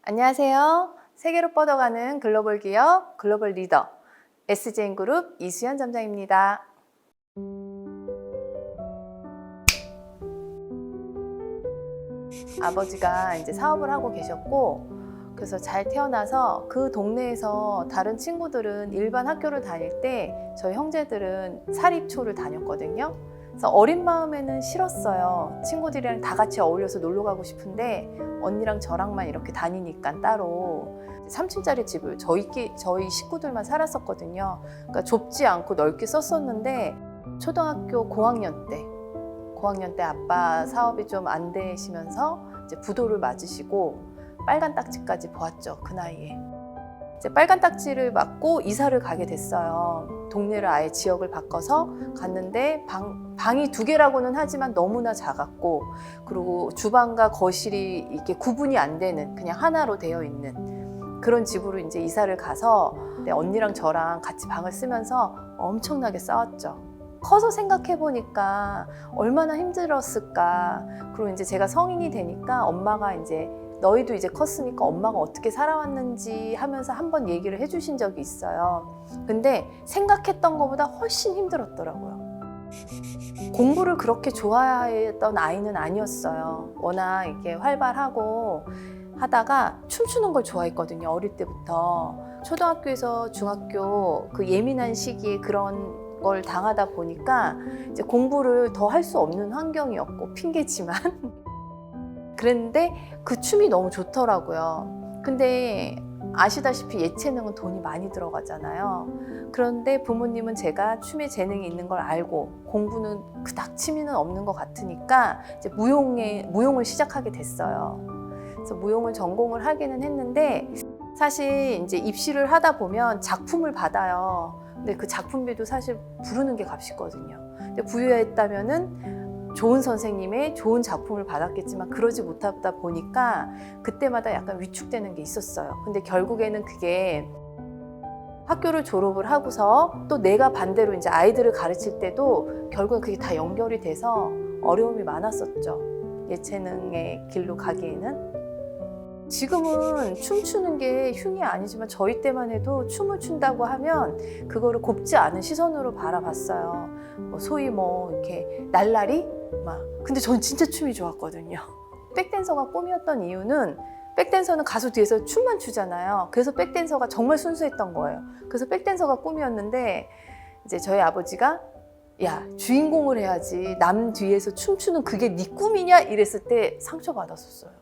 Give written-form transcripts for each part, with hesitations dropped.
안녕하세요. 세계로 뻗어가는 글로벌 기업, 글로벌 리더 SGN그룹 이수연 점장입니다. 아버지가 이제 사업을 하고 계셨고, 그래서 잘 태어나서 그 동네에서 다른 친구들은 일반 학교를 다닐 때 저희 형제들은 사립초를 다녔거든요. 그래서 어린 마음에는 싫었어요. 친구들이랑 다 같이 어울려서 놀러 가고 싶은데 언니랑 저랑만 이렇게 다니니까 따로 3층짜리 집을 저희 식구들만 살았었거든요. 그러니까 좁지 않고 넓게 썼었는데 초등학교 고학년 때 아빠 사업이 좀 안 되시면서 이제 부도를 맞으시고 빨간 딱지까지 보았죠. 그 나이에. 이제 빨간 딱지를 맞고 이사를 가게 됐어요. 동네를 아예 지역을 바꿔서 갔는데 방이 2개라고는 하지만 너무나 작았고, 그리고 주방과 거실이 이렇게 구분이 안 되는 그냥 하나로 되어 있는 그런 집으로 이제 이사를 가서 언니랑 저랑 같이 방을 쓰면서 엄청나게 싸웠죠. 커서 생각해 보니까 얼마나 힘들었을까. 그리고 이제 제가 성인이 되니까 엄마가 이제 너희도 이제 컸으니까 엄마가 어떻게 살아왔는지 하면서 한번 얘기를 해주신 적이 있어요. 근데 생각했던 것보다 훨씬 힘들었더라고요. 공부를 그렇게 좋아했던 아이는 아니었어요. 워낙 이렇게 활발하고 하다가 춤추는 걸 좋아했거든요. 어릴 때부터. 초등학교에서 중학교 그 예민한 시기에 그런 걸 당하다 보니까 이제 공부를 더 할 수 없는 환경이었고, 핑계지만 그랬는데 그 춤이 너무 좋더라고요. 근데 아시다시피 예체능은 돈이 많이 들어가잖아요. 그런데 부모님은 제가 춤에 재능이 있는 걸 알고 공부는 그닥 취미는 없는 것 같으니까 이제 무용을 시작하게 됐어요. 그래서 무용을 전공을 하기는 했는데, 사실 이제 입시를 하다 보면 작품을 받아요. 근데 그 작품비도 사실 부르는 게 값이거든요. 근데 부유했다면은 좋은 선생님의 좋은 작품을 받았겠지만 그러지 못하다 보니까 그때마다 약간 위축되는 게 있었어요. 근데 결국에는 그게 학교를 졸업을 하고서 또 내가 반대로 이제 아이들을 가르칠 때도 결국은 그게 다 연결이 돼서 어려움이 많았었죠. 예체능의 길로 가기에는. 지금은 춤추는 게 흉이 아니지만 저희 때만 해도 춤을 춘다고 하면 그거를 곱지 않은 시선으로 바라봤어요. 소위 이렇게 날라리? 근데 전 진짜 춤이 좋았거든요. 백댄서가 꿈이었던 이유는, 백댄서는 가수 뒤에서 춤만 추잖아요. 그래서 백댄서가 정말 순수했던 거예요. 그래서 백댄서가 꿈이었는데, 이제 저희 아버지가 야, 주인공을 해야지, 남 뒤에서 춤추는 그게 네 꿈이냐? 이랬을 때 상처받았었어요.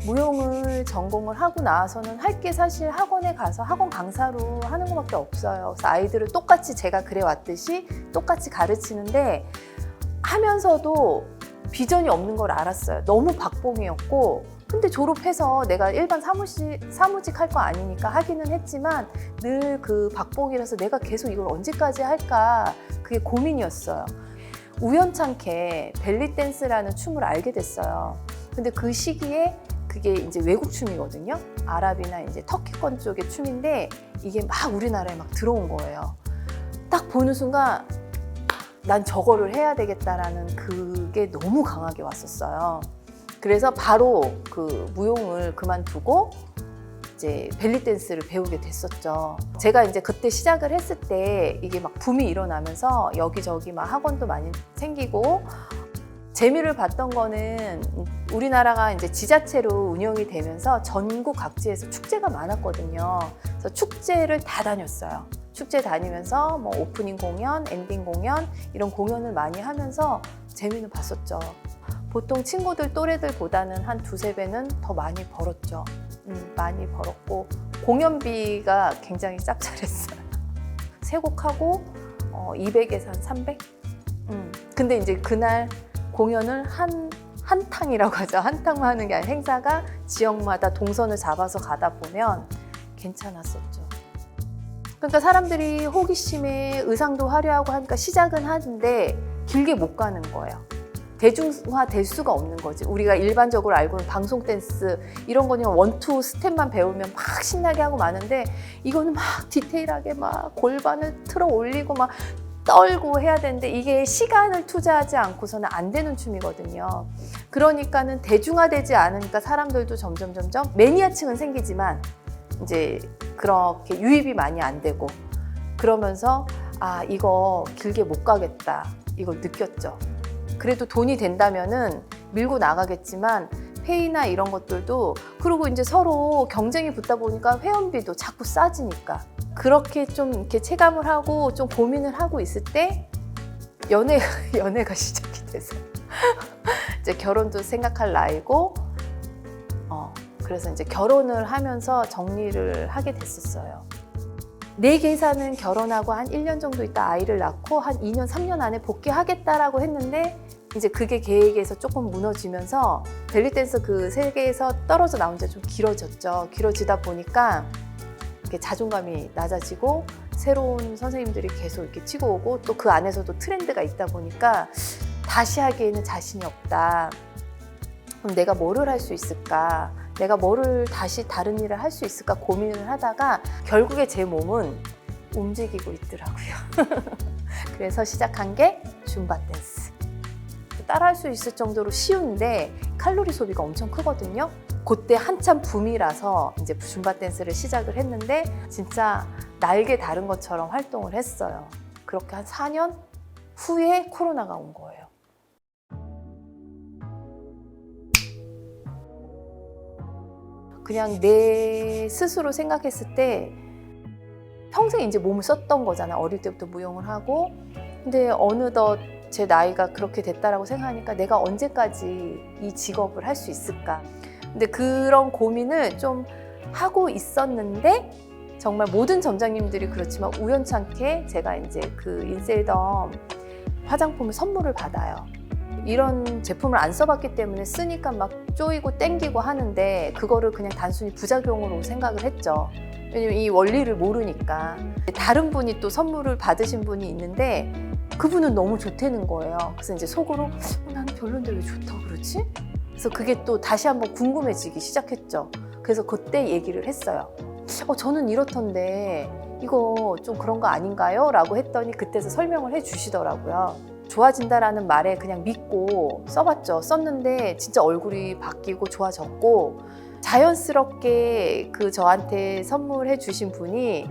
무용을 전공을 하고 나서는 할 게 사실 학원에 가서 학원 강사로 하는 것밖에 없어요. 그래서 아이들을 똑같이 제가 그래왔듯이 똑같이 가르치는데, 하면서도 비전이 없는 걸 알았어요. 너무 박봉이었고, 근데 졸업해서 내가 일반 사무직 할 거 아니니까 하기는 했지만 늘 그 박봉이라서 내가 계속 이걸 언제까지 할까, 그게 고민이었어요. 우연찮게 벨리 댄스라는 춤을 알게 됐어요. 근데 그 시기에 그게 이제 외국 춤이거든요. 아랍이나 이제 터키권 쪽의 춤인데 이게 막 우리나라에 막 들어온 거예요. 딱 보는 순간 난 저거를 해야 되겠다라는 그게 너무 강하게 왔었어요. 그래서 바로 그 무용을 그만두고 이제 벨리 댄스를 배우게 됐었죠. 제가 이제 그때 시작을 했을 때 이게 막 붐이 일어나면서 여기저기 막 학원도 많이 생기고, 재미를 봤던 거는 우리나라가 이제 지자체로 운영이 되면서 전국 각지에서 축제가 많았거든요. 그래서 축제를 다 다녔어요. 축제 다니면서 오프닝 공연, 엔딩 공연 이런 공연을 많이 하면서 재미는 봤었죠. 보통 친구들 또래들보다는 한 2~3배는 더 많이 벌었죠. 많이 벌었고 공연비가 굉장히 짭짤했어요. 3곡 하고 200에서 한 300? 근데 이제 그날 공연을 한탕이라고 하죠. 한탕만 하는 게 아니라 행사가 지역마다 동선을 잡아서 가다 보면 괜찮았었죠. 그러니까 사람들이 호기심에 의상도 화려하고 하니까 시작은 하는데 길게 못 가는 거예요. 대중화 될 수가 없는 거지. 우리가 일반적으로 알고 있는 방송 댄스 이런 거는 1, 2 스텝만 배우면 막 신나게 하고 마는데, 이거는 막 디테일하게 막 골반을 틀어 올리고 막 떨고 해야 되는데 이게 시간을 투자하지 않고서는 안 되는 춤이거든요. 그러니까는 대중화되지 않으니까 사람들도 점점 매니아층은 생기지만 이제 그렇게 유입이 많이 안 되고, 그러면서 아, 이거 길게 못 가겠다, 이거 느꼈죠. 그래도 돈이 된다면은 밀고 나가겠지만 페이나 이런 것들도, 그리고 이제 서로 경쟁이 붙다 보니까 회원비도 자꾸 싸지니까, 그렇게 좀 이렇게 체감을 하고 좀 고민을 하고 있을 때 연애가 시작이 돼서 이제 결혼도 생각할 나이고, 그래서 이제 결혼을 하면서 정리를 하게 됐었어요. 내 계산은 결혼하고 한 1년 정도 있다 아이를 낳고 한 2년, 3년 안에 복귀하겠다라고 했는데, 이제 그게 계획에서 조금 무너지면서 벨리댄서 그 세계에서 떨어져 나온 지 좀 길어졌죠. 길어지다 보니까 이렇게 자존감이 낮아지고 새로운 선생님들이 계속 이렇게 치고 오고, 또 그 안에서도 트렌드가 있다 보니까 다시 하기에는 자신이 없다. 그럼 내가 뭐를 할 수 있을까? 내가 뭐를 다시 다른 일을 할 수 있을까 고민을 하다가 결국에 제 몸은 움직이고 있더라고요. 그래서 시작한 게 줌바 댄스. 따라할 수 있을 정도로 쉬운데 칼로리 소비가 엄청 크거든요. 그때 한참 붐이라서 이제 줌바 댄스를 시작을 했는데 진짜 날개 다른 것처럼 활동을 했어요. 그렇게 한 4년 후에 코로나가 온 거예요. 그냥 내 스스로 생각했을 때 평생 이제 몸을 썼던 거잖아. 어릴 때부터 무용을 하고. 근데 어느덧 제 나이가 그렇게 됐다라고 생각하니까 내가 언제까지 이 직업을 할 수 있을까? 근데 그런 고민을 좀 하고 있었는데, 정말 모든 점장님들이 그렇지만 우연찮게 제가 이제 그 인셀덤 화장품을 선물을 받아요. 이런 제품을 안 써봤기 때문에 쓰니까 막 쪼이고 땡기고 하는데, 그거를 그냥 단순히 부작용으로 생각을 했죠. 왜냐면 이 원리를 모르니까. 다른 분이 또 선물을 받으신 분이 있는데 그분은 너무 좋다는 거예요. 그래서 이제 속으로 나는 별론데 왜 좋다고 그러지? 그래서 그게 또 다시 한번 궁금해지기 시작했죠. 그래서 그때 얘기를 했어요. 저는 이렇던데 이거 좀 그런 거 아닌가요? 라고 했더니 그때서 설명을 해 주시더라고요. 좋아진다라는 말에 그냥 믿고 써봤죠. 썼는데 진짜 얼굴이 바뀌고 좋아졌고, 자연스럽게 그 저한테 선물해 주신 분이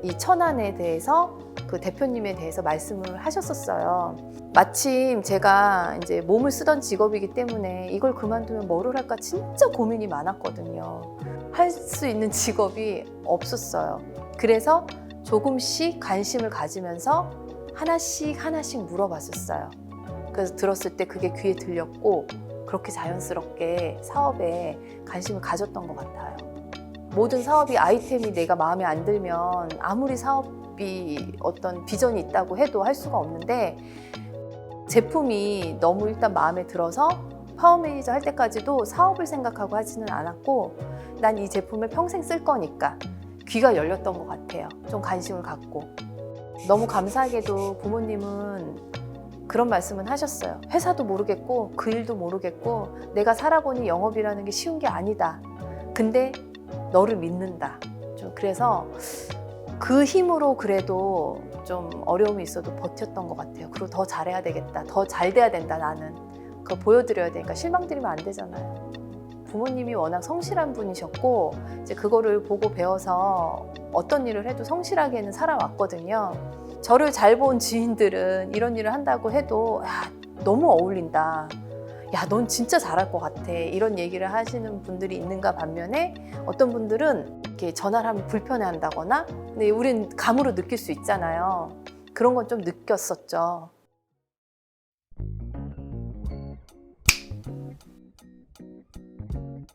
이 천안에 대해서, 그 대표님에 대해서 말씀을 하셨었어요. 마침 제가 이제 몸을 쓰던 직업이기 때문에 이걸 그만두면 뭐를 할까 진짜 고민이 많았거든요. 할 수 있는 직업이 없었어요. 그래서 조금씩 관심을 가지면서 하나씩 물어봤었어요. 그래서 들었을 때 그게 귀에 들렸고, 그렇게 자연스럽게 사업에 관심을 가졌던 것 같아요. 모든 사업이 아이템이 내가 마음에 안 들면 아무리 사업이 어떤 비전이 있다고 해도 할 수가 없는데, 제품이 너무 일단 마음에 들어서 파워 매니저 할 때까지도 사업을 생각하고 하지는 않았고, 난 이 제품을 평생 쓸 거니까 귀가 열렸던 것 같아요. 좀 관심을 갖고. 너무 감사하게도 부모님은 그런 말씀은 하셨어요. 회사도 모르겠고 그 일도 모르겠고 내가 살아보니 영업이라는 게 쉬운 게 아니다. 근데 너를 믿는다. 좀 그래서 그 힘으로 그래도 좀 어려움이 있어도 버텼던 것 같아요. 그리고 더 잘해야 되겠다. 더 잘 돼야 된다, 나는. 그거 보여드려야 되니까 실망드리면 안 되잖아요. 부모님이 워낙 성실한 분이셨고, 이제 그거를 보고 배워서 어떤 일을 해도 성실하게는 살아왔거든요. 저를 잘 본 지인들은 이런 일을 한다고 해도 야, 너무 어울린다. 야, 넌 진짜 잘할 것 같아. 이런 얘기를 하시는 분들이 있는가 반면에, 어떤 분들은 이렇게 전화를 하면 불편해한다거나, 근데 우린 감으로 느낄 수 있잖아요. 그런 건 좀 느꼈었죠.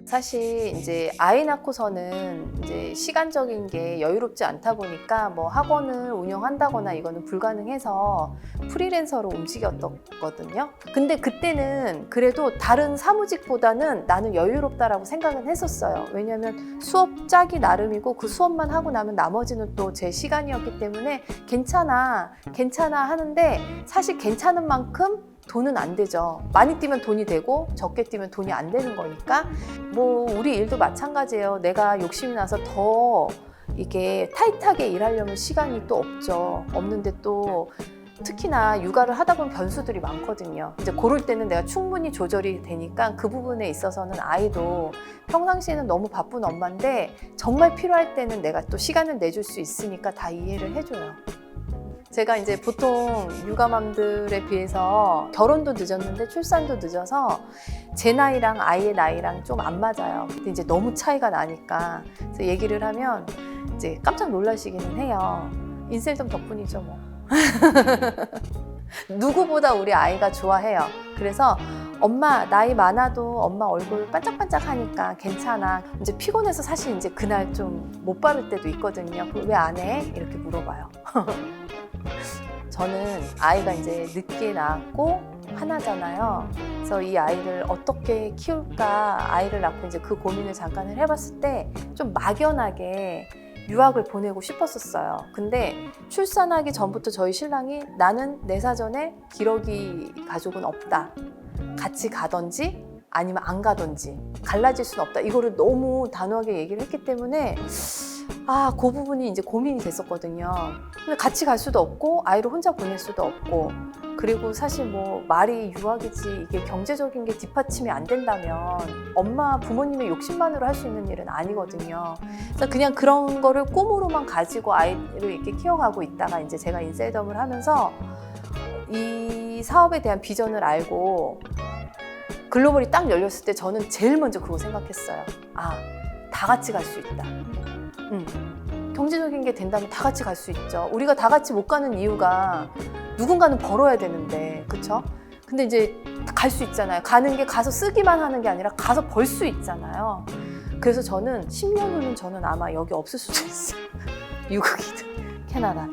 사실 이제 아이 낳고서는 이제 시간적인 게 여유롭지 않다 보니까 뭐 학원을 운영한다거나 이거는 불가능해서 프리랜서로 움직였거든요. 근데 그때는 그래도 다른 사무직보다는 나는 여유롭다라고 생각은 했었어요. 왜냐하면 수업 짜기 나름이고 그 수업만 하고 나면 나머지는 또 제 시간이었기 때문에 괜찮아 하는데, 사실 괜찮은 만큼 돈은 안 되죠. 많이 뛰면 돈이 되고 적게 뛰면 돈이 안 되는 거니까. 뭐 우리 일도 마찬가지예요. 내가 욕심이 나서 더 이게 타이트하게 일하려면 시간이 또 없죠. 없는데 또 특히나 육아를 하다 보면 변수들이 많거든요. 이제 그럴 때는 내가 충분히 조절이 되니까 그 부분에 있어서는 아이도 평상시에는 너무 바쁜 엄마인데 정말 필요할 때는 내가 또 시간을 내줄 수 있으니까 다 이해를 해줘요. 제가 이제 보통 육아맘들에 비해서 결혼도 늦었는데 출산도 늦어서 제 나이랑 아이의 나이랑 좀 안 맞아요. 근데 이제 너무 차이가 나니까 그래서 얘기를 하면 이제 깜짝 놀라시기는 해요. 인셀덤 덕분이죠, 뭐. 누구보다 우리 아이가 좋아해요. 그래서 엄마 나이 많아도 엄마 얼굴 반짝반짝 하니까 괜찮아. 이제 피곤해서 사실 이제 그날 좀 못 바를 때도 있거든요. 왜 안 해? 이렇게 물어봐요. 저는 아이가 이제 늦게 낳았고 하나잖아요. 그래서 이 아이를 어떻게 키울까, 아이를 낳고 이제 그 고민을 잠깐 해봤을 때 좀 막연하게 유학을 보내고 싶었었어요. 근데 출산하기 전부터 저희 신랑이 나는 내 사전에 기러기 가족은 없다. 같이 가든지 아니면 안 가든지 갈라질 수는 없다. 이거를 너무 단호하게 얘기를 했기 때문에 그 부분이 이제 고민이 됐었거든요. 근데 같이 갈 수도 없고 아이를 혼자 보낼 수도 없고 그리고 사실 뭐 말이 유학이지 이게 경제적인 게 뒷받침이 안 된다면 엄마 부모님의 욕심만으로 할 수 있는 일은 아니거든요. 그래서 그냥 그런 거를 꿈으로만 가지고 아이를 이렇게 키워가고 있다가 이제 제가 인셀덤을 하면서 이 사업에 대한 비전을 알고 글로벌이 딱 열렸을 때 저는 제일 먼저 그거 생각했어요. 다 같이 갈 수 있다. 경제적인 게 된다면 다 같이 갈 수 있죠. 우리가 다 같이 못 가는 이유가 누군가는 벌어야 되는데, 그쵸? 근데 이제 갈 수 있잖아요. 가는 게 가서 쓰기만 하는 게 아니라 가서 벌 수 있잖아요. 그래서 저는 10년 후는 저는 아마 여기 없을 수도 있어요. 미국이든 캐나다.